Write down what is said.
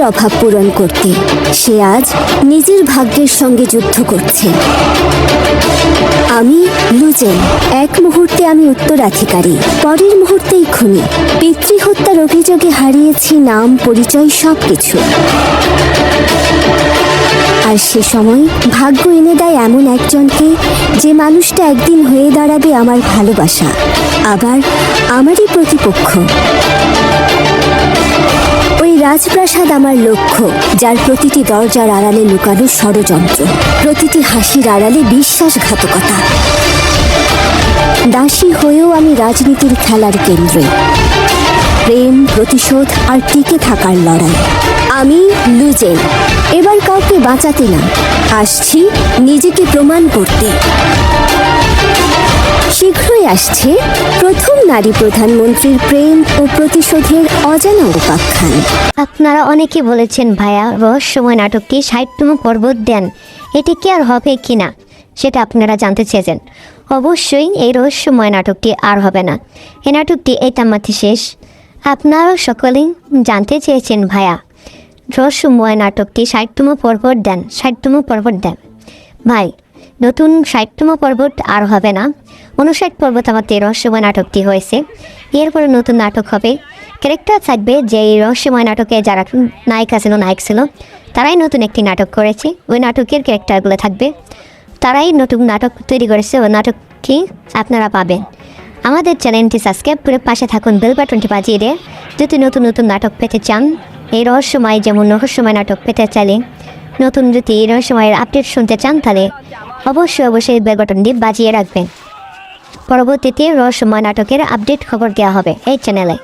নিজের অভাব পূরণ করতে। সে আজ নিজের ভাগ্যের সঙ্গে যুদ্ধ করছে। আমি লুজেন। এক মুহূর্তে আমি উত্তরাধিকারী, পরের মুহূর্তেই খুনি। পিতৃহত্যার অভিযোগে হারিয়েছি নাম, পরিচয়, সবকিছু। আর সে সময় ভাগ্য এনে দেয় এমন একজনকে, যে মানুষটা একদিন হয়ে দাঁড়াবে আমার ভালোবাসা, আবার আমারই প্রতিপক্ষ। ওই রাজপ্রাসাদ আমার লক্ষ্য, যার প্রতিটি দরজার আড়ালে লুকানো ষড়যন্ত্র, প্রতিটি হাসির আড়ালে বিশ্বাসঘাতকতা। দাসী হয়েও আমি রাজনীতির খেলার কেন্দ্রে। প্রেম, প্রতিশোধ আর টিকে থাকার লড়াই। আমি লুজেন, এবার কাউকে বাঁচাতে না, আসছি নিজেকে প্রমাণ করতে। শীঘ্রই আসছে প্রথম নারী প্রধানমন্ত্রীর প্রেম ও প্রতিশোধের অজানা উপাখ্যান। আপনারা অনেকে বলেছেন ভাইয়া রহস্যময় নাটকটি ৬০তম পর্ব দেন, এটি কি আর হবে কি না সেটা আপনারা জানতে চেয়েছেন। অবশ্যই এই রহস্যময় নাটকটি আর হবে না, এই নাটকটি এই তামাতে শেষ। আপনারাও সকলেই জানতে চেয়েছেন ভাইয়া রহস্যময় নাটকটি ৬০তম পর্ব দেন, ৬০তম পর্ব দেন। ভাই নতুন ৬০তম পর্ব আর হবে না, ৫৯ পর্ব আমাদের রহস্যময় নাটকটি হয়েছে। এরপরে নতুন নাটক হবে, ক্যারেক্টার থাকবে যে এই রহস্যময় নাটকে যারা নায়িকা ছিল, নায়ক ছিল, তারাই নতুন একটি নাটক করেছে। ওই নাটকের ক্যারেক্টারগুলো থাকবে, তারাই নতুন নাটক তৈরি করেছে। ওই নাটকটি আপনারা পাবেন। আমাদের চ্যানেলটি সাবস্ক্রাইব করে পাশে থাকুন, বেল বাটনটি বাজিয়ে দিয়ে যদি নতুন নতুন নাটক পেতে চান, এই রহস্যময় যেমন রহস্যময় নাটক পেতে চাইলে, নতুন যদি এই রহস্যময়ের আপডেট শুনতে চান, তাহলে অবশ্যই বেল বাটনটি বাজিয়ে রাখবেন। পরবর্তীতে রহস্যময় নাটকের আপডেট খবর দেওয়া হবে এই চ্যানেলে।